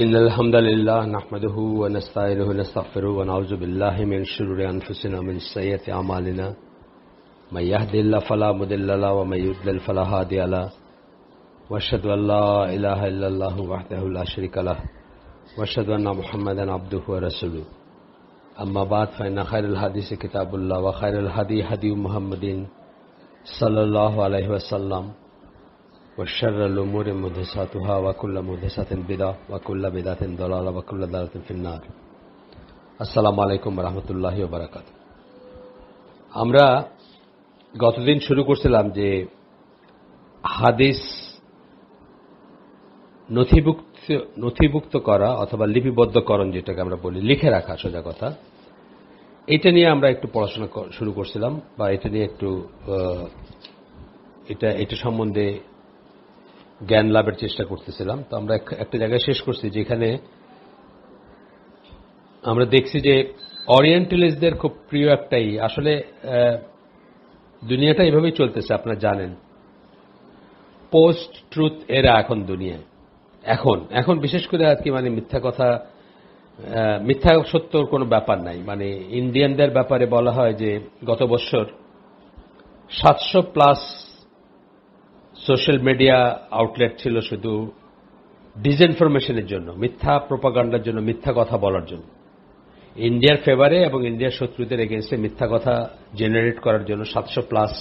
إن الحمد لله نحمده ونستعينه ونستغفره ونعوذ بالله من شرور أنفسنا ومن سيئات أعمالنا من يهد الله فلا مضل له ومن يضلل فلا هادي له وأشهد أن لا إله إلا الله وحده لا شريك له وأشهد أن محمدا عبده ورسوله أما بعد فإن خير الحديث كتاب الله وخير الهدي هدي محمد صلى الله عليه وسلم وشر الأمور محدثاتها وكل محدثة بدعة وكل بدعة ضلالة وكل ضلالة في النار السلام عليكم ورحمة الله وبركاته আমরা গতদিন শুরু করছিলাম যে হাদিস নথিভুক্ত করা অথবা লিপিবদ্ধকরণ যেটাকে আমরা বলি লিখে রাখা সোজা কথা এটা নিয়ে আমরা একটু পড়াশোনা শুরু করছিলাম বা এটা নিয়ে একটু এটা সম্বন্ধে জ্ঞান লাভের চেষ্টা করতেছিলাম। তো আমরা একটা জায়গায় শেষ করছি যেখানে আমরা দেখছি যে ওরিয়েন্টালিস্টদের খুব প্রিয় একটাই আসলে দুনিয়াটা এভাবেই চলতেছে আপনারা জানেন পোস্ট ট্রুথ এরা এখন দুনিয়ায় এখন বিশেষ করে আর কি মানে মিথ্যা সত্যর কোনো ব্যাপার নাই। মানে ইন্ডিয়ানদের ব্যাপারে বলা হয় যে গত বছর 700+ সোশ্যাল মিডিয়া আউটলেট ছিল শুধু ডিসইনফরমেশনের জন্য, মিথ্যা প্রোপাগান্ডার জন্য, মিথ্যা কথা বলার জন্য, ইন্ডিয়ার ফেভারে এবং ইন্ডিয়ার শত্রুদের এগেইনস্টে মিথ্যা কথা জেনারেট করার জন্য 700+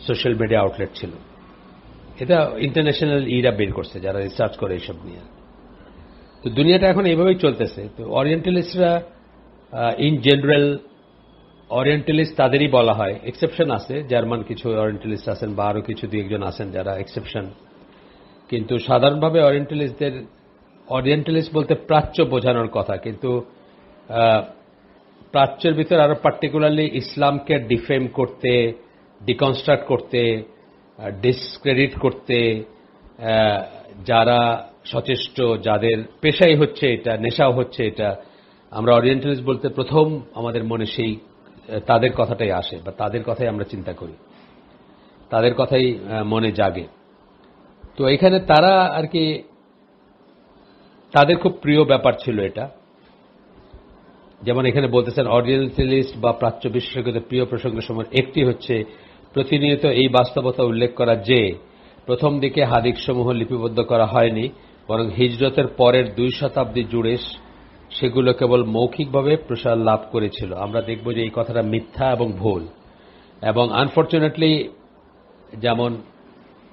সোশ্যাল মিডিয়া আউটলেট ছিল। এটা ইন্টারন্যাশনাল ইরা বের করছে যারা রিসার্চ করে এইসব নিয়ে। তো দুনিয়াটা এখন এইভাবেই চলতেছে। তো ওরিয়েন্টালিস্টরা ইন জেনারেল ওরিয়েন্টালিস্ট তাদেরই বলা হয়, এক্সেপশন আছে, জার্মান কিছু ওরিয়েন্টালিস্ট আছেন বা আরো কিছু দুই একজন আছেন যারা এক্সেপশন, কিন্তু সাধারণভাবে ওরিয়েন্টালিস্ট বলতে প্রাচ্য বোঝানোর কথা। কিন্তু প্রাচ্যের ভিতরে আরো পার্টিকুলারলি ইসলামকে ডিফেম করতে, ডিকনস্ট্রাক্ট করতে, ডিসক্রেডিট করতে যারা সচেষ্ট, যাদের পেশাই হচ্ছে এটা, নেশাও হচ্ছে এটা, আমরা ওরিয়েন্টালিস্ট বলতে প্রথম আমাদের মনে সেই তাদের কথাটাই আসে বা তাদের কথাই আমরা চিন্তা করি, তাদের কথাই মনে জাগে। তো এখানে তারা আর কি তাদের খুব প্রিয় ব্যাপার ছিল এটা। যেমন এখানে বলতেছেন ওরিয়েন্টালিস্ট বা প্রাচ্য বিশেষজ্ঞদের প্রিয় প্রসঙ্গের সময় একটি হচ্ছে প্রতিনিয়ত এই বাস্তবতা উল্লেখ করা যে প্রথম দিকে হাদিসসমূহ লিপিবদ্ধ করা হয়নি, বরং হিজরতের পরের 2 শতাব্দী জুড়ে সেগুলো কেবল মৌখিকভাবে প্রসার লাভ করেছিল। আমরা দেখব যে এই কথাটা মিথ্যা এবং ভুল, এবং আনফরচুনেটলি যেমন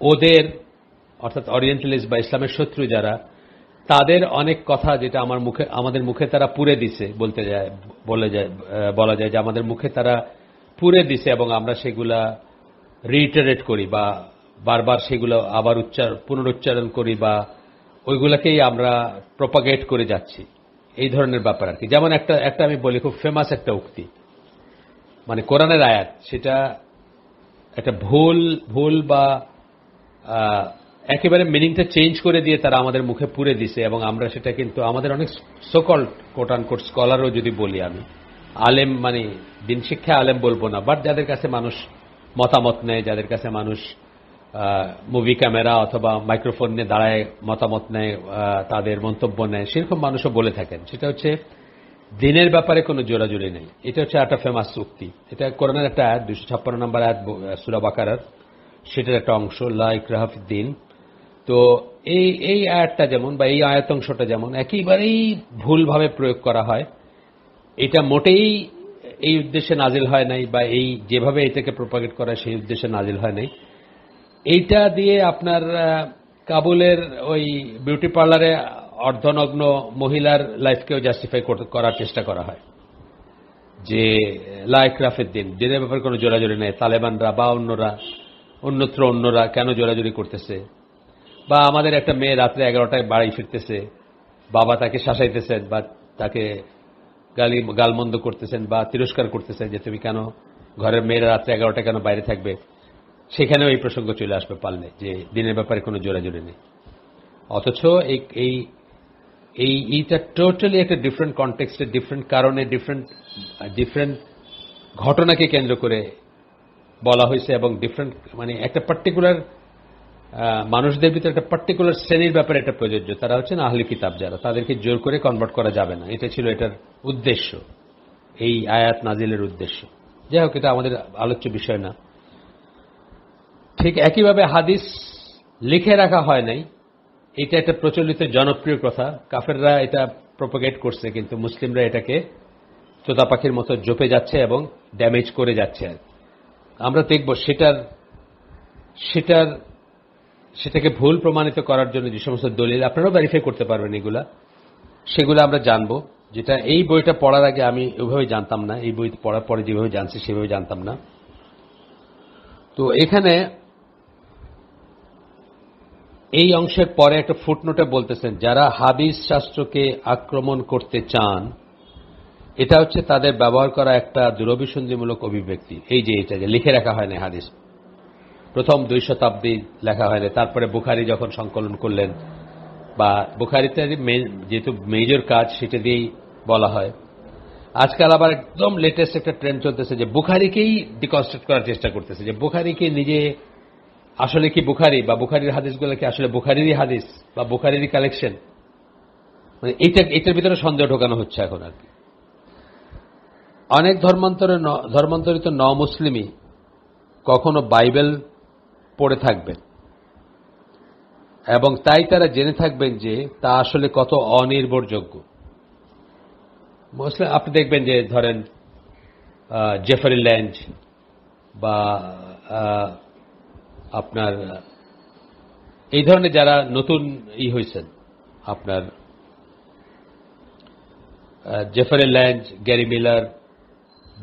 ওদের অর্থাৎ ওরিয়েন্টালিস্ট বা ইসলামের শত্রু যারা, তাদের অনেক কথা যেটা আমাদের মুখে তারা পুরে দিছে বলা যায় যে আমাদের মুখে তারা পুরে দিছে এবং আমরা সেগুলা রিইটারেট করি বা বারবার সেগুলো আবার পুনরুচ্চারণ করি বা ওইগুলাকেই আমরা প্রপাগেট করে যাচ্ছি, এই ধরনের ব্যাপার আর কি। যেমন একটা আমি বলি, খুব ফেমাস একটা উক্তি, মানে কোরআনের আয়াত, সেটা একটা ভুল বা একেবারে মিনিংটা চেঞ্জ করে দিয়ে তারা আমাদের মুখে পুরে দিছে এবং আমরা সেটা কিন্তু আমাদের অনেক সোকল্ড কোট আনকোট স্কলারও যদি বলি, আমি আলেম মানে দিন শিক্ষা আলেম বলবো না, বাট যাদের কাছে মানুষ মতামত নেয়, যাদের কাছে মানুষ মুভি ক্যামেরা অথবা মাইক্রোফোন নিয়ে দাঁড়ায় মতামত নেয়, তাদের মন্তব্য নেয়, সেরকম মানুষও বলে থাকেন। সেটা হচ্ছে দিনের ব্যাপারে কোনো জোরাজুরি নেই। এটা হচ্ছে একটা ফেমাস উক্তি। এটা কোরআনের একটা আয়াত, 256 নম্বর আয়াত সূরা বাকারার, সেটার একটা অংশ, লা ইকরাহা ফিদ্দিন। তো এই আয়াতটা যেমন বা এই আয়াতাংশটা যেমন একেবারেই ভুলভাবে প্রয়োগ করা হয়, এটা মোটেই এই উদ্দেশ্যে নাজিল হয় নাই বা এই যেভাবে এটাকে প্রপাগেট করা সেই উদ্দেশ্যে নাজিল হয় নাই। এইটা দিয়ে আপনার কাবুলের ওই বিউটি পার্লারে অর্ধনগ্ন মহিলার লাইফকেও জাস্টিফাই করার চেষ্টা করা হয় যে লা ইকরাহা ফিদ্দিন, দিনের ব্যাপারে কোনো জোরাজুরি নেই। তালেবানরা বা অন্যরা কেন জোরাজুরি করতেছে? বা আমাদের একটা মেয়ে রাত্রে 11টায় বাড়ি ফিরতেছে, বাবা তাকে শাসাইতেছেন বা তাকে গালমন্দ করতেছেন বা তিরস্কার করতেছেন যে তুমি কেন ঘরের মেয়েরা রাত্রে 11টায় কেন বাইরে থাকবে, সেখানেও এই প্রসঙ্গ চলে আসবে পারলে যে দিনের ব্যাপারে কোনো জোরাজুরি নেই। অথচ এইটা টোটালি একটা ডিফারেন্ট কনটেক্সটে, ডিফারেন্ট কারণে, ডিফারেন্ট ঘটনাকে কেন্দ্র করে বলা হয়েছে এবং ডিফারেন্ট মানে একটা পার্টিকুলার মানুষদের ভিতরে একটা পার্টিকুলার শ্রেণীর ব্যাপারে এটা প্রযোজ্য, তারা হচ্ছেন আহলি কিতাব যারা, তাদেরকে জোর করে কনভার্ট করা যাবে না। এটা ছিল এটার উদ্দেশ্য, এই আয়াত নাজিলের উদ্দেশ্য। যাই হোক, এটা আমাদের আলোচ্য বিষয় না। ঠিক একইভাবে হাদিস লিখে রাখা হয় নাই, এটা একটা প্রচলিত জনপ্রিয় কথা। কাফেররা এটা প্রোপাগেট করছে, কিন্তু মুসলিমরা এটাকে তোতা পাখির মতো জপে যাচ্ছে এবং ড্যামেজ করে যাচ্ছে। আর আমরা দেখব সেটাকে ভুল প্রমাণিত করার জন্য যে সমস্ত দলিল, আপনারাও ভেরিফাই করতে পারবেন এগুলা, সেগুলো আমরা জানবো। যেটা এই বইটা পড়ার আগে আমি ওইভাবে জানতাম না, এই বই পড়ার পরে যেভাবে জানছি সেভাবে জানতাম না। তো এখানে এই অংশের পরে একটা ফুটনোটে বলতেছেন, যারা হাদিস শাস্ত্রকে আক্রমণ করতে চান, এটা হচ্ছে তাদের ব্যবহার করা একটা দুরভিসন্ধিমূলক অভিব্যক্তি। এই যে এটা যে লিখে রাখা হয় না হাদিস, প্রথম 2 শতাব্দী লেখা হয় না, তারপরে বুখারী যখন সংকলন করলেন, বা বুখারীতে যেহেতু মেজর কাজ সেটা দিয়েই বলা হয়। আজকাল আবার একদম লেটেস্ট একটা ট্রেন্ড চলতেছে যে বুখারীকেই ডিকনস্ট্রাক্ট করার চেষ্টা করতেছে, যে বুখারীকে নিজে আসলে কি বুখারী, বা বুখারীর হাদিসগুলো কি আসলে বুখারীরই হাদিস বা বুখারীরই কালেকশন। মানে এটার ভিতরে সন্দেহ ঢোকানো হচ্ছে এখন আর কি। অনেক ধর্মান্তরিত ন মুসলিমই কখনো বাইবেল পড়ে থাকবেন, এবং তাই তারা জেনে থাকবেন যে তা আসলে কত অনির্ভরযোগ্য। আপনি দেখবেন যে ধরেন জেফারি ল্যাঞ্জ বা আপনার এই ধরনের যারা নতুন হয়েছেন, আপনার জেফারি ল্যাঞ্জ, গ্যারি মিলার,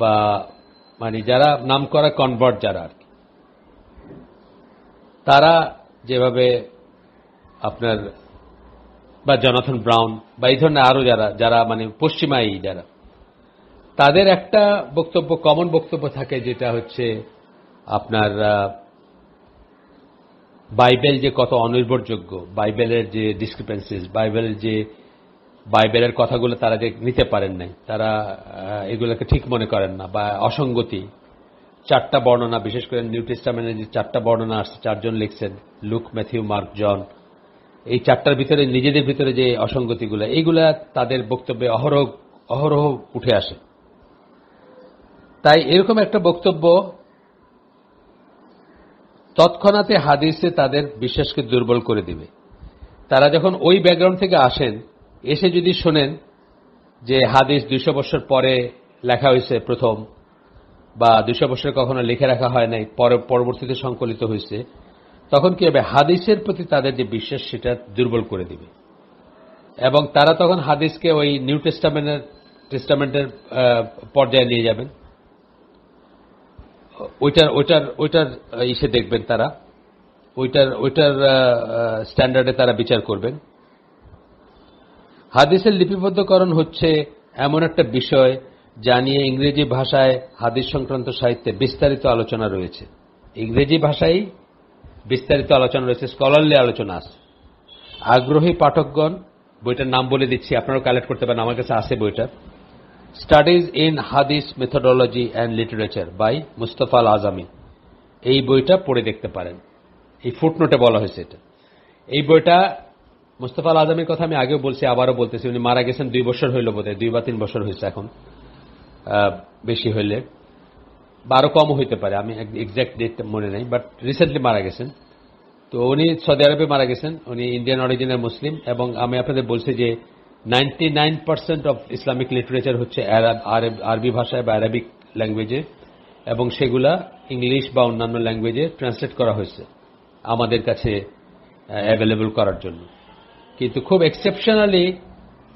বা মানে যারা নাম করা কনভার্ট যারা আর কি, তারা যেভাবে আপনার, বা জনাথন ব্রাউন, বা এই ধরনের আরো যারা মানে পশ্চিমাই যারা, তাদের একটা বক্তব্য, কমন বক্তব্য থাকে, যেটা হচ্ছে আপনার বাইবেল যে কত অনির্ভরযোগ্য, বাইবেলের যে ডিসক্রিপেন্সিস, বাইবেলের কথাগুলো তারা যে নিতে পারেন নাই, তারা এগুলোকে ঠিক মনে করেন না, বা অসঙ্গতি। 4টা বর্ণনা, বিশেষ করে নিউ টেস্টামেন্টের যে 4টা বর্ণনা আসছে, 4 জন লিখছেন, লুক, ম্যাথিউ, মার্ক, জন, এই 4টার ভিতরে নিজেদের ভিতরে যে অসঙ্গতিগুলো, এইগুলা তাদের বক্তব্যে অহরহ উঠে আসে। তাই এরকম একটা বক্তব্য তৎক্ষণাতে হাদিসে তাদের বিশ্বাসকে দুর্বল করে দিবে। তারা যখন ওই ব্যাকগ্রাউন্ড থেকে আসেন, এসে যদি শোনেন যে হাদিস 200 বছর পরে লেখা হয়েছে প্রথম, বা 200 বছর কখনো লিখে রাখা হয় নাই, পরবর্তীতে সংকলিত হয়েছে, তখন কি হবে, হাদিসের প্রতি তাদের যে বিশ্বাস সেটা দুর্বল করে দিবে, এবং তারা তখন হাদিসকে ওই নিউ টেস্টামেন্টের পর্যায়ে নিয়ে যাবেন। ওইটার ইসে দেখবেন তারা, ওইটার স্ট্যান্ডার্ডে তারা বিচার করবেন। হাদিসের লিপিবদ্ধকরণ হচ্ছে এমন একটা বিষয় যা নিয়ে ইংরেজি ভাষায় হাদিস সংক্রান্ত সাহিত্যে বিস্তারিত আলোচনা রয়েছে। ইংরেজি ভাষায় বিস্তারিত আলোচনা রয়েছে, স্কলারলি আলোচনা আছে। আগ্রহী পাঠকগণ, বইটার নাম বলে দিচ্ছি, আপনারাও কালেক্ট করতে পারেন, আমার কাছে আছে বইটা, studies in hadith methodology and literature by Mustafa al Azami. এই বইটা পড়ে দেখতে পারেন, এই ফুটনোটে বলা হয়েছে এটা। এই বইটা মুস্তফা আল আজামির কথা আমি আগেও বলছি, আবারও বলতেছি, উনি মারা গেছেন 2 বছর হইল, বোধহয় 2 বা 3 বছর হয়েছে এখন, বেশি হইলে, বা আরো কম হইতে পারে, আমি এক্সাক্ট ডেট মনে নেই, বাট রিসেন্টলি মারা গেছেন। তো উনি সৌদি আরবে মারা গেছেন, উনি ইন্ডিয়ান অরিজিনের মুসলিম, এবং আমি আপনাদের বলছি যে 99% অফ ইসলামিক লিটারেচার হচ্ছে আরবি ভাষায় বা আরবিক ল্যাঙ্গুয়েজে, এবং সেগুলা ইংলিশ বা অন্যান্য ল্যাঙ্গুয়েজে ট্রান্সলেট করা হয়েছে আমাদের কাছে অ্যাভেলেবল করার জন্য। কিন্তু খুব এক্সেপশনালি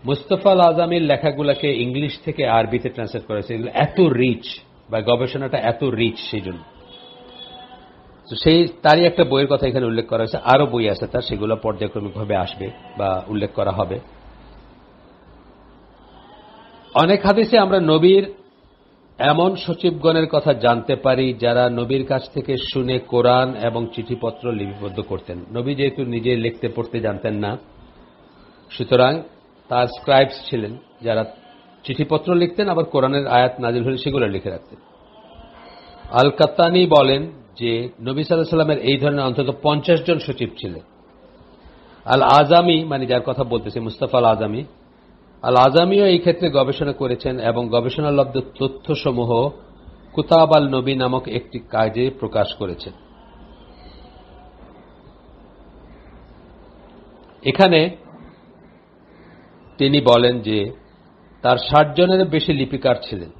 মুস্তফা আল আজামির লেখাগুলাকে ইংলিশ থেকে আরবিতে ট্রান্সলেট করা হয়েছে। এগুলো এত রিচ, বা গবেষণাটা এত রিচ, সেই জন্য তারই একটা বইয়ের কথা এখানে উল্লেখ করা হয়েছে। আরো বই আছে তার, সেগুলো পর্যায়ক্রমিকভাবে আসবে বা উল্লেখ করা হবে। অনেক হাদিসে আমরা নবীর এমন সচিবগণের কথা জানতে পারি যারা নবীর কাছ থেকে শুনে কোরআন এবং চিঠিপত্র লিপিবদ্ধ করতেন। নবী যেহেতু নিজে লিখতে পড়তে জানতেন না, সুতরাং তার স্ক্রাইবস ছিলেন যারা চিঠিপত্র লিখতেন, আবার কোরআনের আয়াত নাজিল হলে সেগুলো লিখে রাখতেন। আল কাত্তানি বলেন, যে নবী সাল্লাল্লাহু আলাইহি ওয়াসাল্লামের এই ধরনের অন্তত 50 জন সচিব ছিলেন। আল আজামি, মানে যার কথা বলতেছি মুস্তাফা আল আজামি, আল আজামিও এই ক্ষেত্রে গবেষণা করেছেন এবং গবেষণালব্ধ তথ্যসমূহ কুতাব আল নবী নামক একটি কাজে প্রকাশ করেছেন। এখানে তিনি বলেন যে তার 60 জনের বেশি লিপিকার ছিলেন।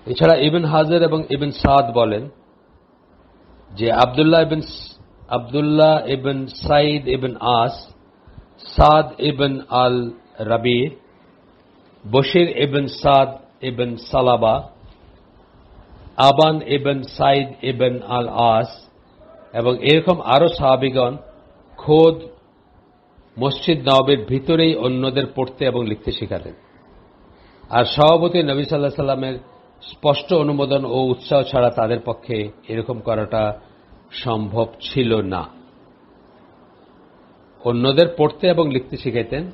এছাড়া ইবন হাজার এবং ইবন সাদ বলেন যে আব্দুল্লাহ ইবন সাইদ ইবন আস, সাদ ইবন আল রাবি, বশির ইবন সাদ ইবন সালাবা, আবান ইবন সাইদ ইবন আল আস এবং এরকম আরো সাহাবীগণ খোদ মসজিদ নববীর ভিতরেই অন্যদের পড়তে এবং লিখতে শেখাতেন। আর সভাপতি নবী সাল্লাল্লাহু আলাইহি সাল্লামের স্পষ্ট অনুমোদন ও উৎসাহ ছাড়া তাদের পক্ষে এরকম করাটা সম্ভব ছিল না। অন্যদের পড়তে এবং লিখতে শিখাইতেন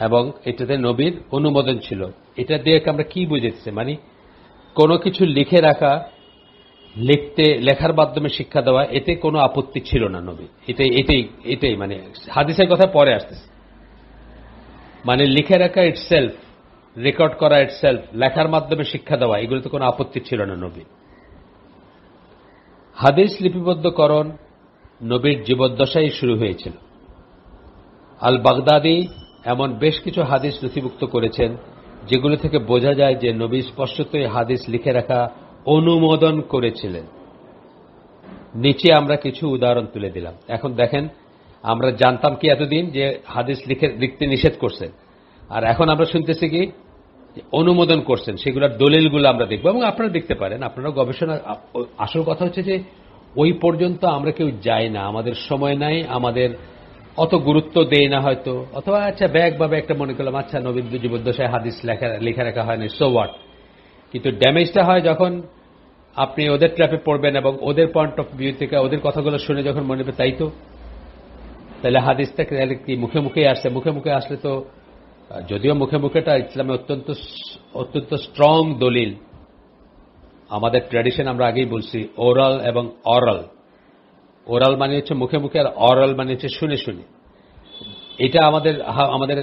এবং এটাতে নবীর অনুমোদন ছিল। এটা দিয়ে আমরা কি বুঝেছি, মানে কোনো কিছু লিখে রাখা, লেখার মাধ্যমে শিক্ষা দেওয়া, এতে কোনো আপত্তি ছিল না নবী। এটাই মানে হাদিসের কথা পরে আসতেছে। মানে লিখে রাখা ইটসেলফ, রেকর্ড করা ইটসেলফ, লেখার মাধ্যমে শিক্ষা দেওয়া, এগুলোতে কোনো আপত্তি ছিল না নবী। হাদিস লিপিবদ্ধকরণ নবীর জীবদ্দশায় শুরু হয়েছিল। আল বাগদাদি এমন বেশ কিছু হাদিস নথিভুক্ত করেছেন যেগুলো থেকে বোঝা যায় যে নবী স্পষ্টতই হাদিস লিখে রাখা অনুমোদন করেছিলেন। নিচে আমরা কিছু উদাহরণ তুলে দিলাম। এখন দেখেন, আমরা জানতাম কি এতদিন যে হাদিস লিখতে নিষেধ করছেন, আর এখন আমরা শুনতেছি কি অনুমোদন করছেন। সেগুলোর দলিলগুলো আমরা দেখব এবং আপনারা দেখতে পারেন, আপনারা গবেষণা। আসল কথা হচ্ছে যে ওই পর্যন্ত আমরা কেউ যাই না, আমাদের সময় নাই, আমাদের অত গুরুত্ব দেই না হয়তো, অথবা আচ্ছা ব্যাগভাবে একটা মনে করলাম আচ্ছা নবীর জীবদ্দশায় হাদিস লেখা রাখা হয় না, সো হোয়াট। কিন্তু ড্যামেজটা হয় যখন আপনি ওদের ট্র্যাপে পড়বেন এবং ওদের পয়েন্ট অফ ভিউ থেকে ওদের কথাগুলো শুনে যখন মনে হবে তাই তো, তাহলে হাদিসটা কি মুখে মুখে আসছে। মুখে মুখে আসলে তো, যদিও মুখে মুখেটা ইসলামে অত্যন্ত স্ট্রং দলিল, আমাদের ট্র্যাডিশন আমরা আগেই বলছি ওরাল এবং অরাল। ওরাল মানে হচ্ছে মুখে মুখে, আর অরাল মানে হচ্ছে শুনে শুনে। এটা আমাদের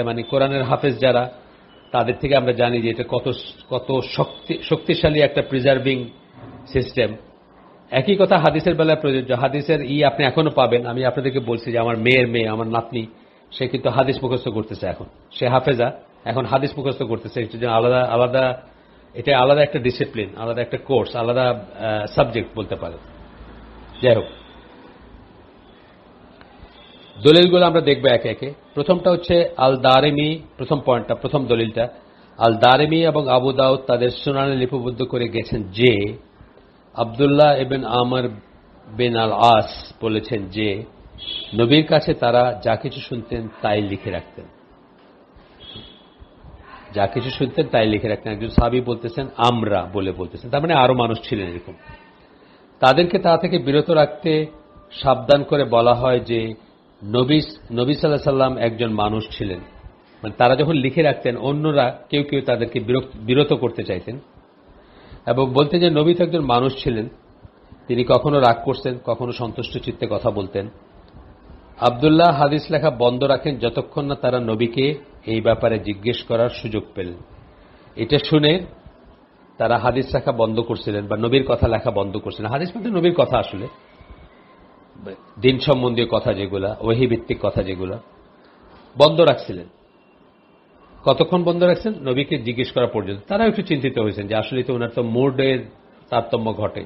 মানে কোরআনের হাফেজ যারা, তাদের থেকে আমরা জানি যে এটা কত শক্তিশালী একটা প্রিজার্ভিং সিস্টেম। একই কথা হাদিসের বেলায় প্রযোজ্য। হাদিসের আপনি এখনো পাবেন। আমি আপনাদেরকে বলছি যে আমার মেয়ের মেয়ে, আমার নাতনি, সে কিন্তু হাদিস মুখস্থ করতেছে। এখন সে হাফেজা, এখন হাদিস মুখস্থ করতেছে। এটার জন্য এটা আলাদা একটা ডিসিপ্লিন, আলাদা একটা কোর্স, আলাদা সাবজেক্ট বলতে পারে। যাই হোক, দলিলগুলো আমরা দেখবো একে একে। প্রথমটা হচ্ছে আল দারিমি, প্রথম দলিলটা আল দারিমি এবং আবু দাউদ তাদের সুনানে লিপিবদ্ধ করে গেছেন যে আব্দুল্লাহ ইবন আমর বিন আল আস বলেছেন যে নবীর কাছে তারা যা কিছু শুনতেন তাই লিখে রাখতেন। যা কিছু শুনতেন তাই লিখে রাখতেন। একজন সাহাবী বলতেছেন আমরা বলতেছেন, তার মানে আরো মানুষ ছিলেন এরকম। তাদেরকে তা থেকে বিরত রাখতে সাবধান করে বলা হয় যে নবী সাল্লাল্লাহু আলাইহি সাল্লাম একজন মানুষ ছিলেন। মানে তারা যখন লিখে রাখতেন, অন্যরা কেউ কেউ তাদেরকে বিরত করতে চাইতেন এবং বলতেন যে নবী তো একজন মানুষ ছিলেন, তিনি কখনো রাগ করতেন, কখনো সন্তুষ্ট চিত্তে কথা বলতেন। আব্দুল্লাহ হাদিস লেখা বন্ধ রাখেন যতক্ষণ না তারা নবীকে এই ব্যাপারে জিজ্ঞেস করার সুযোগ পেলেন। এটা শুনে তারা হাদিস লেখা বন্ধ করছিলেন বা নবীর কথা লেখা বন্ধ করছিলেন। হাদিস মানে নবীর কথা, আসলে দিন সম্বন্ধীয় কথা যেগুলা, ওহী ভিত্তিক কথা যেগুলা, বন্ধ রাখছিলেন। কতক্ষণ বন্ধ রাখছেন? নবীকে জিজ্ঞেস করা পর্যন্ত। তারা একটু চিন্তিত হয়েছেন যে আসলে তো ওনার তো মুডের তারতম্য ঘটে।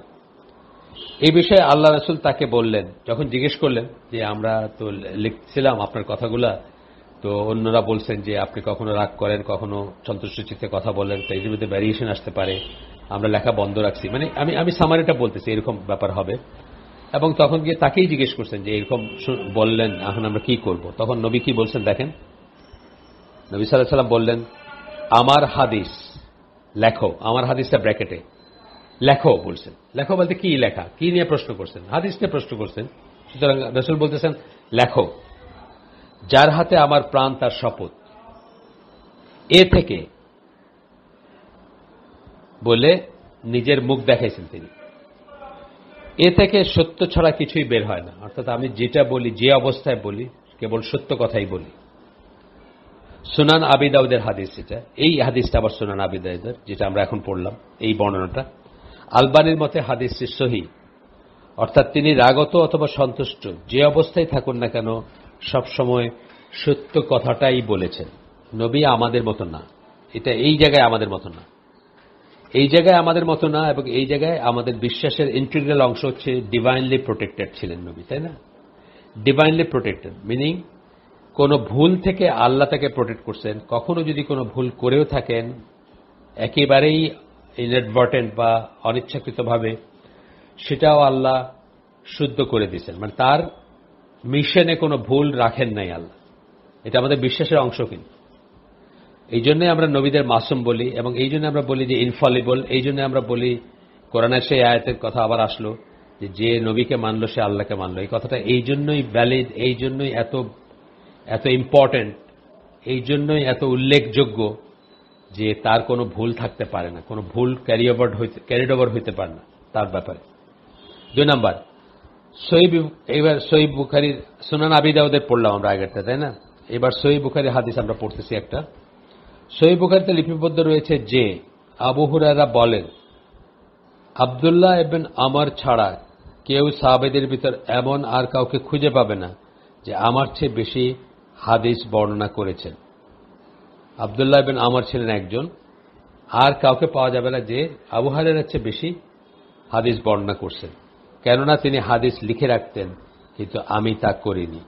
এই বিষয়ে আল্লাহ রাসূল তাকে বললেন, যখন জিজ্ঞেস করলেন যে আমরা তো লিখছিলাম আপনার কথাগুলা, তো অন্যরা বলছেন যে আপনি কখনো রাগ করেন, কখনো সন্তুষ্ট চিত্তে কথা বলেন, তো এর মধ্যে ভ্যারিয়েশন আসতে পারে, আমরা লেখা বন্ধ রাখছি। মানে আমি সামারিটা বলতেছি, এরকম ব্যাপার হবে। এবং তখন গিয়ে তাকেই জিজ্ঞেস করছেন যে এরকম বললেন, এখন আমরা কি করব? তখন নবী কি বলছেন দেখেন। নবী সাল্লাল্লাহু আলাইহি ওয়াসাল্লাম বললেন, আমার হাদিস লেখো। আমার হাদিসটা ব্র্যাকেটে লেখো বলছেন। লেখো বলতে কি লেখা, কি নিয়ে প্রশ্ন করছেন? হাদিস নিয়ে প্রশ্ন করছেন। সুতরাং রাসূল বলতেছেন লেখো, যার হাতে আমার প্রাণ তার শপথ। এ থেকে বলে নিজের মুখ দেখাইছেন তিনি। এ থেকে সত্য ছাড়া কিছুই বের হয় না, অর্থাৎ আমি যেটা বলি, যে অবস্থায় বলি, কেবল সত্য কথাই বলি। সুনান আবি দাউদের হাদিস এটা, এই হাদিসটা আবার সুনান আবি দাউদের, যেটা আমরা এখন পড়লাম, এই বর্ণনাটা আলবানির মতে হাদিসটি সহিহ, অর্থাৎ তিনি রাগত অথবা সন্তুষ্ট যে অবস্থায় থাকুন না কেন সবসময় সত্য কথাটাই বলেছেন। নবী আমাদের মতো না, এটা এই জায়গায় আমাদের মতো না, এই জায়গায় আমাদের মতো না, এবং এই জায়গায় আমাদের বিশ্বাসের ইন্টিগ্রাল অংশ হচ্ছে ডিভাইনলি প্রোটেক্টেড ছিলেন নবী, তাই না? ডিভাইনলি প্রোটেক্টেড মিনিং কোন ভুল থেকে আল্লাহ তাকে প্রোটেক্ট করছেন। কখনো যদি কোনো ভুল করেও থাকেন একেবারেই ইনঅ্যাডভার্টেন্ট বা অনিচ্ছাকৃতভাবে, সেটাও আল্লাহ শুদ্ধ করে দিয়েছেন, মানে তার মিশনে কোনো ভুল রাখেন নাই আল্লাহ। এটা আমাদের বিশ্বাসের অংশ। কিন্তু এই জন্য আমরা নবীদের মাসুম বলি, এবং এই জন্য আমরা বলি যে ইনফলিবল। এই জন্য আমরা বলি, কোরআনের সেই আয়াতের কথা আবার আসলো যে যে নবীকে মানলো সে আল্লাহকে মানলো। এই কথাটা এই জন্যই ভ্যালিড, এই জন্যই এত এত ইম্পর্টেন্ট, এই জন্যই এত উল্লেখযোগ্য যে তার কোনো ভুল থাকতে পারে না, কোনো ভুল ক্যারিড ওভার হইতে পারে না তার ব্যাপারে। 2 নাম্বার, এবার সহিহ বুখারীর, সুনান আবি দাউদের পড়লাম আমরা আগেরটা, তাই না? এবার সহিহ বুখারীর হাদিস আমরা পড়তেছি একটা। সহিহ বুখারীতে লিপিবদ্ধ রয়েছে যে আবু হুরায়রা বলেন, আব্দুল্লাহ ইবনে আমর ছাড়া কেউ সাহাবাদের ভিতর এমন আর কাউকে খুঁজে পাবে না যে আমার চেয়ে বেশি হাদিস বর্ণনা করেছেন। আব্দুল্লাহ ইবনে আমর ছিলেন একজন, আর কাউকে পাওয়া যাবে না যে আবু হুরায়রার চেয়ে বেশি হাদিস বর্ণনা করছেন, কেননা তিনি হাদিস লিখে রাখতেন কিন্তু আমি তা করিনি।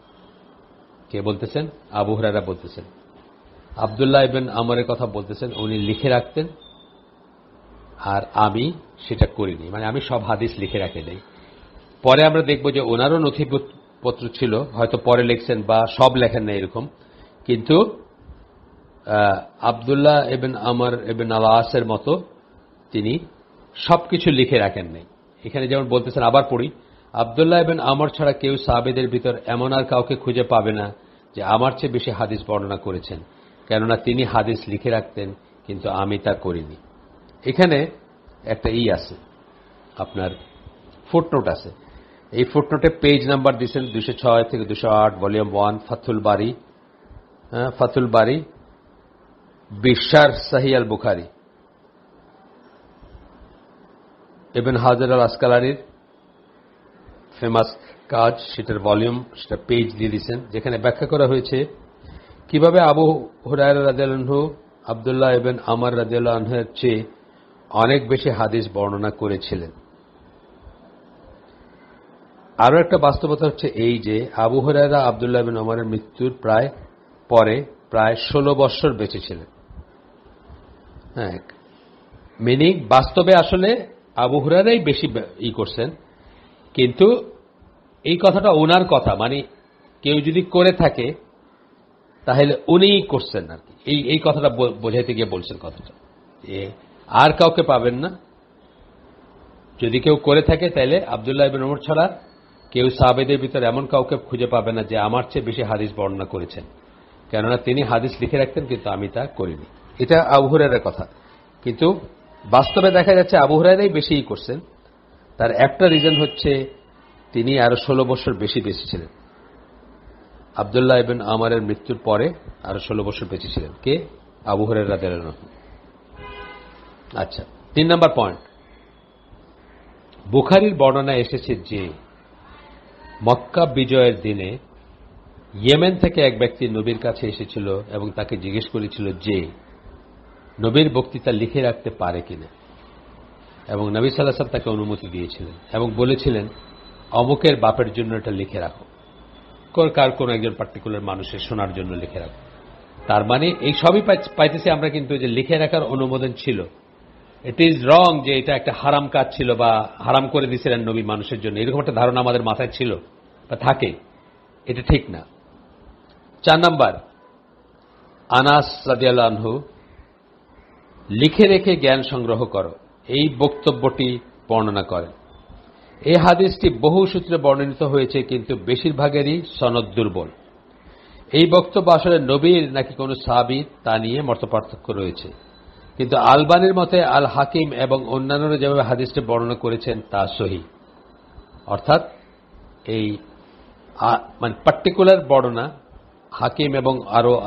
কে বলতেছেন? আবু হুরায়রা বলতেছেন। আব্দুল্লাহ ইবনে আমরের কথা বলতেছেন, উনি লিখে রাখতেন আর আমি সেটা করিনি, মানে আমি সব হাদিস লিখে রাখি নাই। পরে আমরা দেখব যে ওনারও নথিপত্র ছিল, হয়তো পরে লিখছেন বা সব লেখেন না এরকম, কিন্তু আব্দুল্লাহ ইবনে আমর ইবনে আল-আসের মতো তিনি সবকিছু লিখে রাখেন নাই। এখানে যেমন বলতেছেন, আবার পড়ি, আব্দুল্লাহ ইবনে আমর ছাড়া কেউ সাহাবীদের ভিতর এমন আর কাউকে খুঁজে পাবে না যে আমার চেয়ে বেশি হাদিস বর্ণনা করেছেন, কেননা তিনি হাদিস লিখে রাখতেন কিন্তু আমি তা করিনি। এখানে একটা আছে, আপনার ফুটনোট আছে। এই ফুটনোটে পেজ নাম্বার দিয়েছেন 206 থেকে 208, ভলিউম 1, ফাথুল বারি বিশার সহিহ আল বুখারী, ইবন হাজার আল আসকালানির ফেমাস কাজ, সেটার ভলিউম, সেটা পেজ দিয়ে দিয়েছেন, যেখানে ব্যাখ্যা করা হয়েছে কিভাবে আবু হুরায়রা রাদিয়াল্লাহু আনহু আব্দুল্লাহ ইবনে আমর রাদিয়াল্লাহু আনহুর চেয়ে অনেক বেশি হাদিস বর্ণনা করেছিলেন। আরো একটা বাস্তবতা হচ্ছে এই যে আবু হুরায়রা আব্দুল্লাহ ইবনে ওমরের মৃত্যুর পরে প্রায় 16 বছর বেঁচে ছিলেন। হ্যাঁ, মিনিং বাস্তবে আসলে আবু হুরায়রাই বেশি করছেন, কিন্তু এই কথাটা ওনার কথা, মানে কেউ যদি করে থাকে তাহলে উনিই করছেন আর কি, এই কথাটা বোঝাইতে গিয়ে বলছেন কথাটা, আর কাউকে পাবেন না। যদি কেউ করে থাকে তাহলে আব্দুল্লাহ ইবনে ওমর ছাড়া কেউ সাহাবীদের ভিতর এমন কাউকে খুঁজে পাবে না যে আমার চেয়ে বেশি হাদিস বর্ণনা করেছেন, কেননা তিনি হাদিস লিখে রাখতেন কিন্তু আমি তা করিনি। এটা আবু হুরায়রার কথা, কিন্তু বাস্তবে দেখা যাচ্ছে আবু হুরায়রাই বেশিই করছেন। তার একটা রিজন হচ্ছে তিনি আরো 16 বছর বেশি ছিলেন। আব্দুল্লাহ ইবনে আমরের মৃত্যুর পরে আরো 16 বছর বেঁচে ছিলেন কে? আবু হুরায়রা রাদিয়াল্লাহু আনহু। আচ্ছা, 3 নাম্বার পয়েন্ট, বুখারীর বর্ণনায় এসেছে যে মক্কা বিজয়ের দিনে ইয়েমেন থেকে এক ব্যক্তি নবীর কাছে এসেছিল এবং তাকে জিজ্ঞেস করেছিল যে নবীর বক্তৃতা লিখে রাখতে পারে কিনা, এবং নবী সাল্লাল্লাহু আলাইহি ওয়াসাল্লাম তাকে অনুমতি দিয়েছিলেন এবং বলেছিলেন অমুকের বাপের জন্য এটা লিখে রাখো, কার কোন একজন পার্টিকুলার মানুষের শোনার জন্য লিখে রাখো। তার মানে এই সবই পাইতেছি আমরা, কিন্তু যে লিখে রাখার অনুমোদন ছিল, ইট ইজ রং যে এটা একটা হারাম কাজ ছিল বা হারাম করে দিয়েছিলেন নবী মানুষের জন্য, এরকম একটা ধারণা আমাদের মাথায় ছিল বা থাকে, এটা ঠিক না। 4 নাম্বার, আনাস রাদিয়াল্লাহু আনহু লিখে রেখে জ্ঞান সংগ্রহ করো, এই বক্তব্যটি বর্ণনা করেন। এই হাদিসটি বহু সূত্রে বর্ণিত হয়েছে, কিন্তু বেশিরভাগেরই সনদ দুর্বল। এই বক্তব্য আসলে নবীর নাকি কোন সাহাবী তা নিয়ে মতপার্থক্য রয়েছে। কিন্তু আলবানির মতে আল হাকিম এবং অন্যান্যরা যেভাবে হাদিসটি বর্ণনা করেছেন তা সহি, অর্থাৎ এই মানে পার্টিকুলার বর্ণনা হাকিম এবং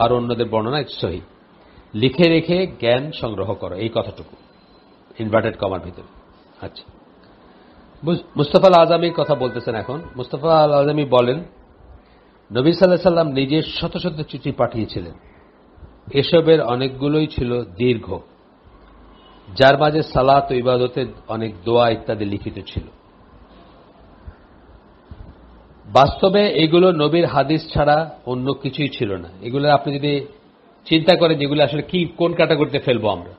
আরো অন্যদের বর্ণনা সহি। লিখে রেখে জ্ঞান সংগ্রহ করো, এই কথাটুকু ইনভার্টেড কমার ভিতরে। আচ্ছা, মুস্তাফা আল আজমির কথা বলতেছেন এখন। মুস্তাফা আল আজমি বলেন, নবী সাল্লাল্লাহু আলাইহি সাল্লাম নিজে শত শত চিঠি পাঠিয়েছিলেন। এসবের অনেকগুলোই ছিল দীর্ঘ, যার মাঝে সালাত ও ইবাদতের অনেক দোয়া ইত্যাদি লিখিত ছিল। বাস্তবে এগুলো নবীর হাদিস ছাড়া অন্য কিছুই ছিল না। এগুলো আপনি যদি চিন্তা করেন যেগুলো আসলে কি কোন ক্যাটাগরিতে ফেলবো আমরা,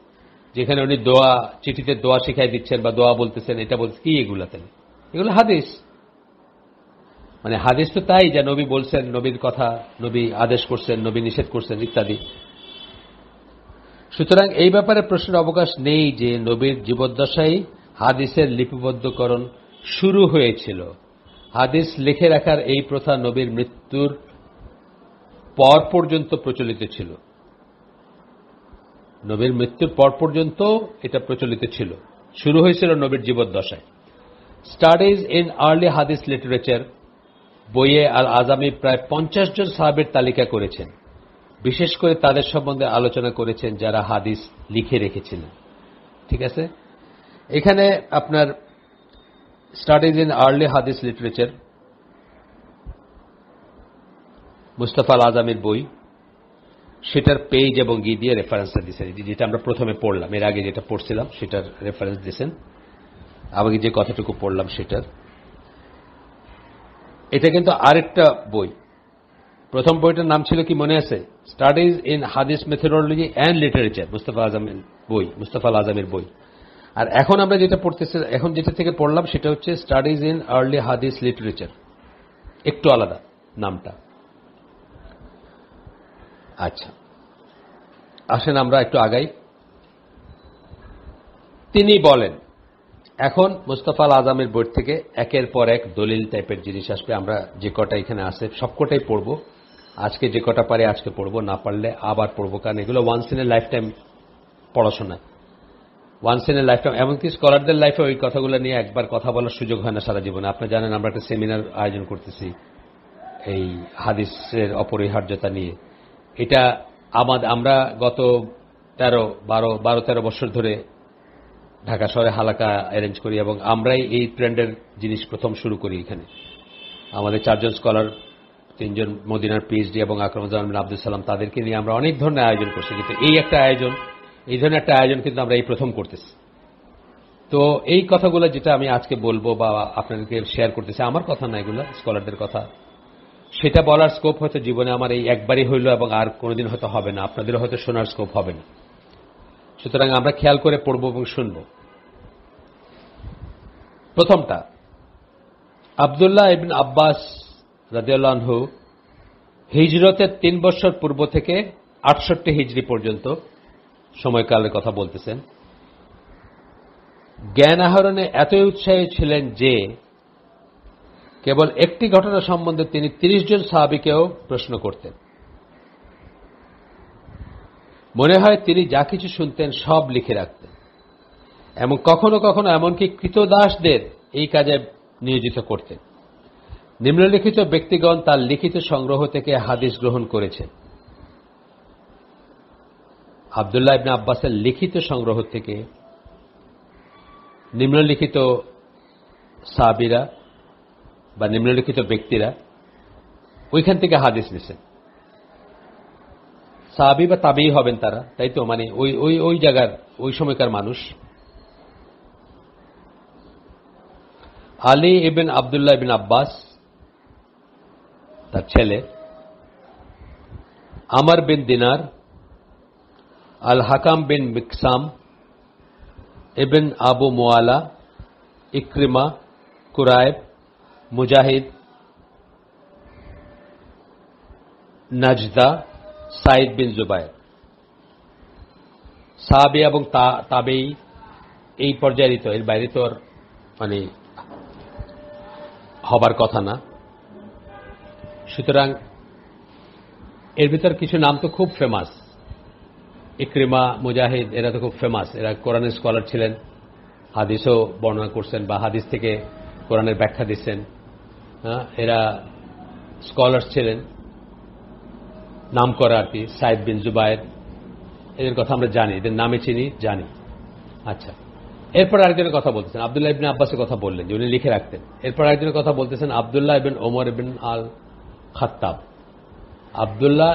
যেখানে উনি দোয়া চিঠিতে দোয়া শিখাই দিচ্ছেন বা দোয়া বলতেছেন, এটা বলতে কি এগুলো? তাহলে এগুলো হাদিস। মানে হাদিস তো তাই যে নবী বলছেন, নবীর কথা নবী আদেশ করছেন, নবী নিষেধ করছেন ইত্যাদি। সুতরাং এই ব্যাপারে প্রশ্নের অবকাশ নেই যে নবীর জীবদ্দশায় হাদিসের লিপিবদ্ধকরণ শুরু হয়েছিল। হাদিস লিখে রাখার এই প্রথা নবীর মৃত্যুর পর পর্যন্ত প্রচলিত ছিল। নবীর মৃত্যুর পর পর্যন্ত এটা প্রচলিত ছিল, শুরু হয়েছিল নবীর জীবদ্দশায়। স্টাডিজ ইন আর্লি হাদিস লিটারেচার বইয়ে আল আজামি প্রায় 50 জন সাহাবীর তালিকা করেছেন। বিশেষ করে তাদের সম্বন্ধে আলোচনা করেছেন যারা হাদিস লিখে রেখেছিলেন। ঠিক আছে, এখানে আপনার স্টাডিজ ইন আর্লি হাদিস লিটারেচার মুস্তাফা আল আজমির বই, সেটার পেজ এবং ই দিয়ে রেফারেন্সটা দিয়েছেন, যেটা আমরা প্রথমে পড়লাম, এর আগে যেটা পড়ছিলাম সেটার রেফারেন্স দিয়েছেন, আগে যে কথাটুকু পড়লাম সেটার। এটা কিন্তু আরেকটা বই। প্রথম বইটার নাম ছিল কি মনে আছে? Studies in hadith methodology and literature, Mustafa আল আজমির বই। আর এখন আমরা যেটা পড়তেছি, এখন যেটা থেকে পড়লাম সেটা হচ্ছে স্টাডিজ ইন আর্লি হাদিস লিটারেচার, একটু আলাদা নামটা। আচ্ছা, আসেন আমরা একটু আগাই। তিনি বলেন, এখন মুস্তাফা আল আজমির বই থেকে একের পর এক দলিল টাইপের জিনিস আসবে। আমরা যে কটা এখানে আছে সবকটাই পড়ব। আজকে যে কটা পারি আজকে পড়ব, না পারলে আবার পড়ব, কারণ এগুলো once in a life time পড়াশোনা, once in a life time. এমনকি স্কলারদের লাইফে ওই কথাগুলো নিয়ে একবার কথা বলার সুযোগ হয় না সারা জীবনে। আপনি জানেন আমরা একটা সেমিনার আয়োজন করতেছি এই হাদিসের অপরিহার্যতা নিয়ে। এটা আমরা গত 12-13 বছর ধরে ঢাকা শহরে হালাকা অ্যারেঞ্জ করি এবং আমরাই এই ট্রেন্ডের জিনিস প্রথম শুরু করি এখানে। আমাদের 4 জন স্কলার, 3 জন মদিনার পিএইচডি এবং আকরামুজ্জামান বিন আব্দুল সালাম, তাদেরকে নিয়ে আমরা অনেক ধরনের আয়োজন করছি, কিন্তু এই ধরনের একটা আয়োজন কিন্তু আমরা এই প্রথম করতেছি। তো এই কথাগুলো যেটা আমি আজকে বলবো বা আপনাদেরকে শেয়ার করতেছি, আমার কথা না, এগুলো স্কলারদের কথা। সেটা বলার স্কোপ হয়তো জীবনে আমার এই একবারই হইল এবং আর কোনোদিন হয়তো হবে না, আপনাদের হয়তো শোনার স্কোপ হবে না। সুতরাং আমরা খেয়াল করে পড়ব এবং শুনব। প্রথমটা, আব্দুল্লাহ ইবনে আব্বাস রাদিয়াল্লাহু আনহু হিজরতের 3 বছর পূর্ব থেকে 68 হিজরি পর্যন্ত সময়কালের কথা বলতেছেন। জ্ঞান আহরণে এতই উৎসাহী ছিলেন যে কেবল একটি ঘটনা সম্বন্ধে তিনি 30 জন সাহাবীকেও প্রশ্ন করতেন। মনে হয় তিনি যা কিছু শুনতেন সব লিখে রাখতেন এবং কখনো কখনো এমনকি কৃতদাসদের এই কাজে নিয়োজিত করতেন। নিম্নলিখিত ব্যক্তিগণ তার লিখিত সংগ্রহ থেকে হাদিস গ্রহণ করেছেন। আব্দুল্লাহ ইবনে আব্বাসের লিখিত সংগ্রহ থেকে নিম্নলিখিত সাহাবীরা বা নিম্নলিখিত ব্যক্তিরা ওইখান থেকে হাদিস নিছেন। সাহাবী বা তাবেঈ হবেন তারা, তাই তো? মানে ওই জায়গার ওই সময়কার মানুষ। আলী ইবনে আব্দুল্লাহ ইবনে আব্বাস, তার ছেলে, আমর বিন দিনার, আল হাকাম বিন মিকসাম, ইবন আবু মুআলা, ইকরিমা, কুরাইব, মুজাহিদ, নাজদা, সাইদ বিন জুবায়ের। সাহাবী এবং তাবেঈ এই পর্যায়ে তো, এর বাইরে তো আর মানে হবার কথা না। সুতরাং এর ভিতর কিছু নাম তো খুব ফেমাস। ইকরিমা, মুজাহিদ, এরা তো খুব ফেমাস, এরা কোরআনের স্কলার ছিলেন, হাদিসও বর্ণনা করছেন বা হাদিস থেকে কোরআনের ব্যাখ্যা দিচ্ছেন। এরা স্কলার ছিলেন, নাম করা আর কি, সাইদ বিন জুবায়ের, এদের কথা আমরা জানি, এদের নামে চিনি, জানি। আচ্ছা, এরপর আরেকজনের কথা বলতেছেন, আব্দুল্লাহ ইবনে আব্বাসের কথা বললেন যে উনি লিখে রাখতেন। এরপর আরেকজনের কথা বলতেছেন আব্দুল্লাহ ইবন ওমর ইবন আল খাত্তাব। আব্দুল্লাহ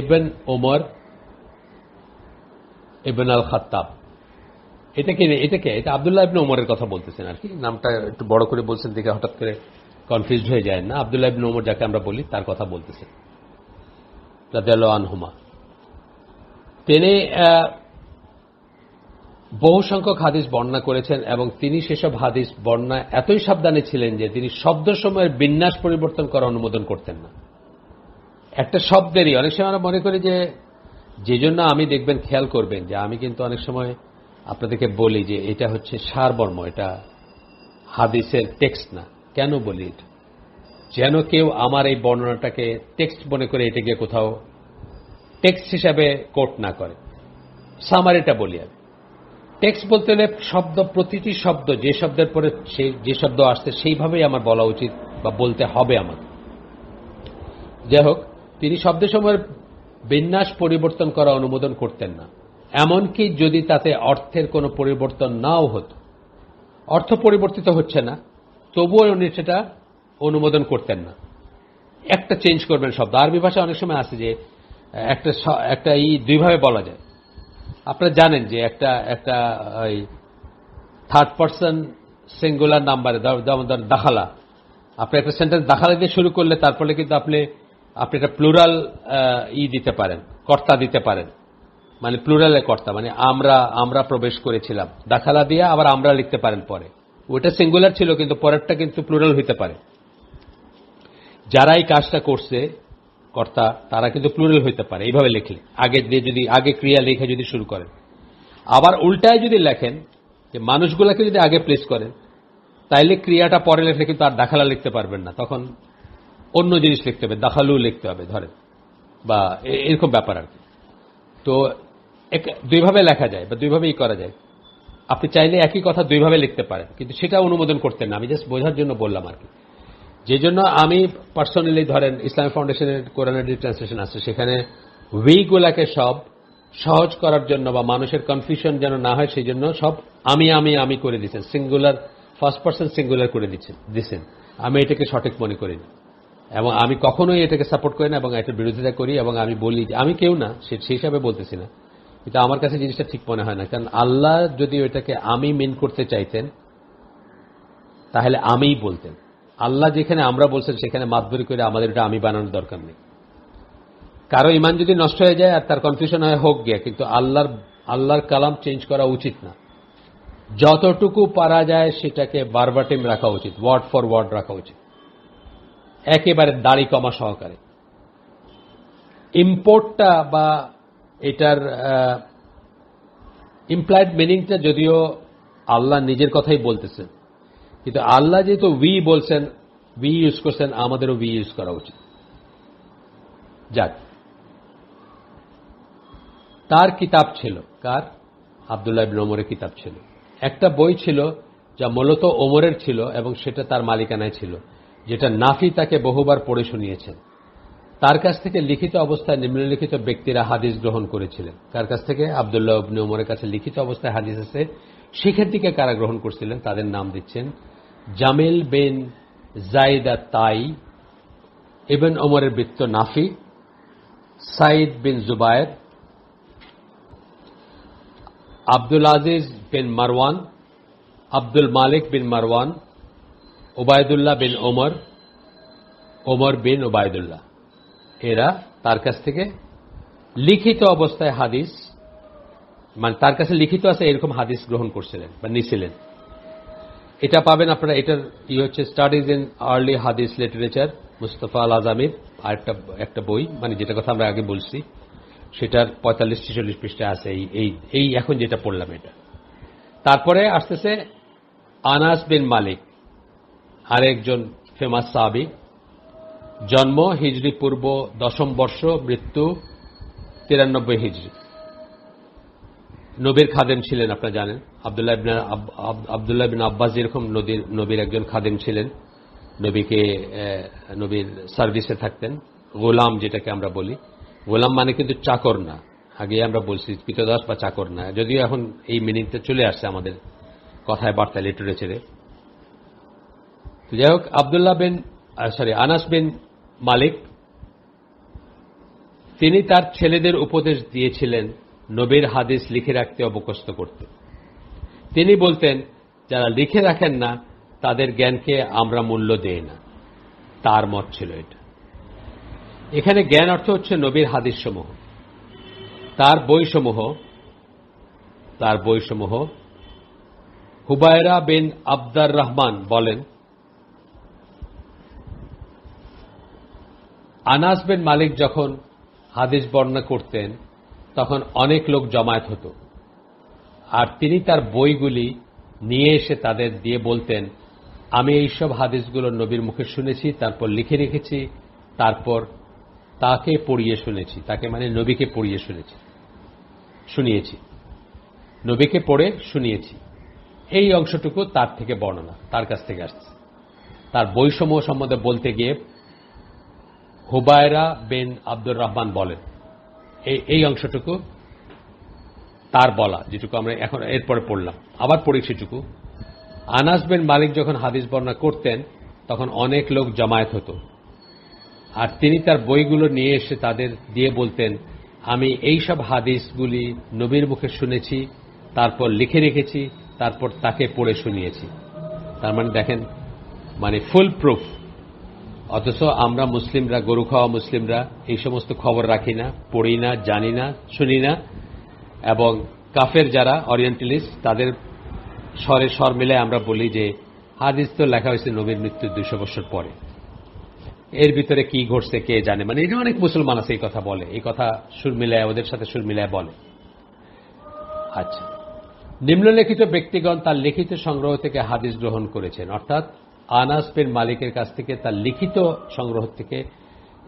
ইবন ওমর ইবন আল খাত্তাব, এটা আব্দুল্লাহ ইবনে ওমরের কথা বলতেছেন আর কি, নামটা একটু বড় করে বলছেন দেখে হঠাৎ করে কনফিউজড হয়ে যায় না। আব্দুল্লাহ ইবনে ওমর যাকে আমরা বলি তার কথা বলতেছেন রাদিয়াল্লাহু আনহুমা। তিনি বহু সংখ্যক হাদিস বর্ণনা করেছেন এবং তিনি সেসব হাদিস বর্ণনা এতই সাবধানে ছিলেন যে তিনি শব্দ সময়ের বিন্যাস পরিবর্তন করা অনুমোদন করতেন না। একটা শব্দেরই অনেক সময় আমরা মনে করি যে জন্য আমি দেখবেন খেয়াল করবেন যে আমি কিন্তু অনেক সময় আপনাদেরকে বলি যে এটা হচ্ছে সারমর্ম, এটা হাদিসের টেক্সট না। কেন বলি এটা? যেন কেউ আমার এই বর্ণনাটাকে টেক্সট মনে করে এটাকে কোথাও টেক্সট হিসাবে কোট না করে। সামারিটা বলি আমি। টেক্সট বলতে হলে শব্দ, প্রতিটি শব্দ যে শব্দের পরে যে শব্দ আসছে সেইভাবেই আমার বলা উচিত বা বলতে হবে আমাকে। যাই হোক, তিনি শব্দসমূহের বিন্যাস পরিবর্তন করা অনুমোদন করতেন না, এমনকি যদি তাতে অর্থের কোনো পরিবর্তন নাও হতো। অর্থ পরিবর্তিত হচ্ছে না, তবুও উনি সেটা অনুমোদন করতেন না। একটা চেঞ্জ করবেন শব্দ। আরবি ভাষা অনেক সময় আছে যে একটা দুইভাবে বলা যায়। আপনারা জানেন যে একটা থার্ড পারসন সিঙ্গুলার নাম্বারে, যেমন দাখালা, আপনি একটা সেন্টেন্স দাখালা দিয়ে শুরু করলে তারপরে কিন্তু আপনি একটা প্লুরাল দিতে পারেন, কর্তা দিতে পারেন, মানে প্লুরালের কর্তা, মানে আমরা প্রবেশ করেছিলাম, দাখালা দিয়ে আবার আমরা লিখতে পারেন পরে। ওটা সিঙ্গুলার ছিল কিন্তু পরেরটা কিন্তু প্লুরাল হইতে পারে। যারা এই কাজটা করছে কর্তা, তারা কিন্তু প্লুরাল হইতে পারে এইভাবে লিখলে, আগে ক্রিয়া লিখে যদি শুরু করেন। আবার উল্টায় যদি লেখেন যে মানুষগুলাকে যদি আগে প্লেস করেন, তাইলে ক্রিয়াটা পরে লেখলে কিন্তু আর দাখালা লিখতে পারবেন না, তখন অন্য জিনিস লিখতে হবে, দাখালু লিখতে হবে ধরেন, বা এরকম ব্যাপার আর কি। তো দুইভাবে লেখা যায় বা দুইভাবেই করা যায়। আপনি চাইলে একই কথা দুইভাবে লিখতে পারেন, কিন্তু সেটা অনুমোদন করতেন না। আমি জাস্ট বোঝার জন্য বললাম আর কি। যে জন্য আমি পার্সোনালি ধরেন ইসলামিক ফাউন্ডেশনের কোরআনের যে ট্রান্সলেশন আছে সেখানে উইগুলাকে সব সহজ করার জন্য বা মানুষের কনফিউশন যেন না হয় সেই জন্য সব আমি করে দিচ্ছেন, সিঙ্গুলার, ফার্স্ট পার্সন সিঙ্গুলার করে দিচ্ছেন। আমি এটাকে সঠিক মনে করি না এবং আমি কখনোই এটাকে সাপোর্ট করি না এবং এটার বিরোধিতা করি। এবং আমি বলি আমি কেউ না, সেই হিসাবে বলতেছি না, কিন্তু আমার কাছে জিনিসটা ঠিক মনে হয় না। কারণ আল্লাহ যদি ওইটাকে আমি মিন করতে চাইতেন তাহলে আমিই বলতেন। আল্লাহ যেখানে আমরা বলছেন সেখানে মাতবরি করে আমাদের এটা আমি বানানোর দরকার নেই। কারো ইমান যদি নষ্ট হয়ে যায় আর তার কনফিউশন হয় হোক গিয়া, কিন্তু আল্লাহর কালাম চেঞ্জ করা উচিত না। যতটুকু পারা যায় সেটাকে ভার্বাটিম রাখা উচিত, ওয়ার্ড ফর ওয়ার্ড রাখা উচিত, একেবারে দাড়ি কমা সহকারে। ইম্পোর্টটা বা এটার ইমপ্লাইড মিনিংটা যদিও আল্লাহ নিজের কথাই বলতেছেন, কিন্তু আল্লাহ যেহেতু উই বলছেন, উই ইউজ করছেন, আমাদেরও উই ইউজ করা উচিত। যাক, তার কিতাব ছিল, কার? আব্দুল্লাহ ইবনে ওমরের কিতাব ছিল। একটা বই ছিল যা মূলত ওমরের ছিল এবং সেটা তার মালিকানায় ছিল, যেটা নাফি তাকে বহুবার পড়ে শুনিয়েছেন। তার কাছ থেকে লিখিত অবস্থায় নিম্নলিখিত ব্যক্তিরা হাদিস গ্রহণ করেছিলেন। কার কাছ থেকে? আব্দুল্লাহ ইবনে ওমরের কাছে লিখিত অবস্থায় হাদিস আছে, সেখান থেকে কারা গ্রহণ করছিলেন তাদের নাম দিচ্ছেন জামিল বিন জাইদা তাই, ইবন ওমরের বৃত্ত নাফি, সাইদ বিন জুবায়ের, আব্দুল আজিজ বিন মারওয়ান, আব্দুল মালিক বিন মারওয়ান, ওবায়দুল্লাহ বিন ওমর, ওমর বিন ওবায়দুল্লাহ। এরা তার কাছ থেকে লিখিত অবস্থায় হাদিস, মানে তার কাছে লিখিত আছে এরকম হাদিস গ্রহণ করছিলেন বা নিছিলেন। এটা পাবেন আপনারা, এটার হচ্ছে স্টাডিজ ইন আর্লি হাদিস লিটারেচার, মুস্তফা আল আজামির আর একটা বই, মানে যেটা কথা আমরা আগে বলছি সেটার 45-46 পৃষ্ঠায় আছে এই এখন যেটা পড়লাম এটা। তারপরে আসতেছে আনাস বিন মালিক, আরেকজন ফেমাস সাহাবী, জন্ম হিজরি পূর্ব 10ম বর্ষ, মৃত্যু 93 হিজরি। নবীর খাদেম ছিলেন, আপনারা জানেন। আব্দুল্লাহ বিন আব্বাস যেরকম নবীর একজন খাদেম ছিলেন, নবীর সার্ভিসে থাকতেন। গোলাম যেটাকে আমরা বলি, গোলাম মানে কিন্তু চাকর না, আগে আমরা বলছি কৃতদাস বা চাকর না, যদিও এখন এই মিনিংটা চলে আসছে আমাদের কথায় বার্তায় লিটারেচারে। যাই হোক, আনাস বিন মালিক তিনি তার ছেলেদের উপদেশ দিয়েছিলেন নবীর হাদিস লিখে রাখতে, অবকস্ত করতে। তিনি বলতেন, যারা লিখে রাখেন না তাদের জ্ঞানকে আমরা মূল্য দেই না। তার মত ছিল এটা। এখানে জ্ঞান অর্থ হচ্ছে নবীর হাদিস সমূহ, তার বইসমূহ। হুবায়রা বিন আব্দার রহমান বলেন, আনাস বিন মালিক যখন হাদিস বর্ণনা করতেন তখন অনেক লোক জমায়েত হতো, আর তিনি তার বইগুলি নিয়ে এসে তাদের দিয়ে বলতেন, আমি এইসব হাদিসগুলো নবীর মুখে শুনেছি, তারপর লিখে রেখেছি, তারপর তাকে পড়িয়ে শুনেছি। তাকে মানে নবীকে পড়িয়ে শুনিয়েছি, নবীকে পড়ে শুনিয়েছি। এই অংশটুকু তার থেকে বর্ণনা, তার কাছ থেকে আসছে। তার বইসমূহ সম্বন্ধে বলতে গিয়ে হুবায়রা বিন আব্দুর রহমান বলেন, এই অংশটুকু তার বলা, যেটুকু আমরা এখন এরপরে পড়লাম। আবার পড়ি সেটুকু। আনাস বিন মালিক যখন হাদিস বর্ণনা করতেন তখন অনেক লোক জমায়েত হতো, আর তিনি তার বইগুলো নিয়ে এসে তাদের দিয়ে বলতেন, আমি এই সব হাদিসগুলি নবীর মুখে শুনেছি, তারপর লিখে রেখেছি, তারপর তাকে পড়ে শুনিয়েছি। তার মানে দেখেন, মানে ফুল প্রুফ। অথচ আমরা মুসলিমরা, গরু খাওয়া মুসলিমরা, এই সমস্ত খবর রাখি না, পড়ি না, জানি না, শুনি না। এবং কাফের যারা অরিয়েন্টালিস্ট, তাদের স্বরে স্বর মিলে আমরা বলি যে হাদিস তো লেখা হয়েছে নবীর মৃত্যুর 200 বছর পরে, এর ভিতরে কি ঘটছে কে জানে। মানে এটা অনেক মুসলমান আছে এই কথা বলে, এই কথা সুর মিলায়, ওদের সাথে সুর মিলায় বলে। আচ্ছা, নিম্নলিখিত ব্যক্তিগণ তার লিখিত সংগ্রহ থেকে হাদিস গ্রহণ করেছেন, অর্থাৎ আনাস বিন মালিকের কাছ থেকে তার লিখিত সংগ্রহ থেকে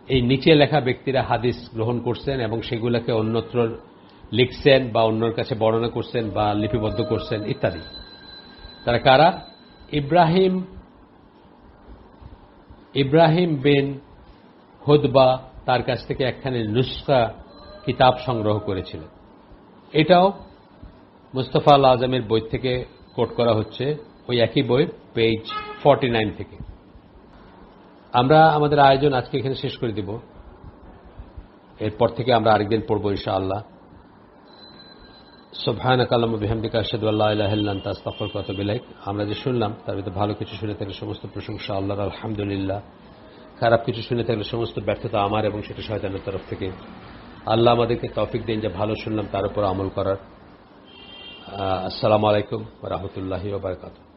এই নিচে লেখা ব্যক্তিরা হাদিস গ্রহণ করছেন এবং সেগুলোকে অন্যত্র লিখছেন বা অন্যর কাছে বর্ণনা করছেন বা লিপিবদ্ধ করছেন ইত্যাদি। তারা কারা? ইব্রাহিম বিন হুদবা তার কাছ থেকে একখানে নুসখা কিতাব সংগ্রহ করেছিলেন। এটাও মুস্তাফা আল আজমের বই থেকে কোট করা হচ্ছে, ওই একই বই, পেজ 49 থেকে। আমরা আমাদের আয়োজন আজকে এখানে শেষ করে দিব। এরপর থেকে আমরা আরেকদিন পড়ব ইনশাআল্লাহ। সুবহানাকা আল্লাহুম্মা বিহামদিকা আশহাদু আল্লা ইলাহা ইল্লা আনতা আস্তাগফিরুকা ওয়া আতুবু ইলাইক। আমরা যে শুনলাম তার ভিতরে ভালো কিছু শুনে থাকলে সমস্ত প্রশংসা আল্লাহর, আলহামদুলিল্লাহ। খারাপ কিছু শুনে থাকলে সমস্ত ব্যর্থতা আমার এবং সেটা শয়তানের তরফ থেকে। আল্লাহ আমাদেরকে তৌফিক দিন যে ভালো শুনলাম তার উপর আমল করার। আসসালামু আলাইকুম ওয়া রাহমাতুল্লাহি ওয়া বারাকাতুহু।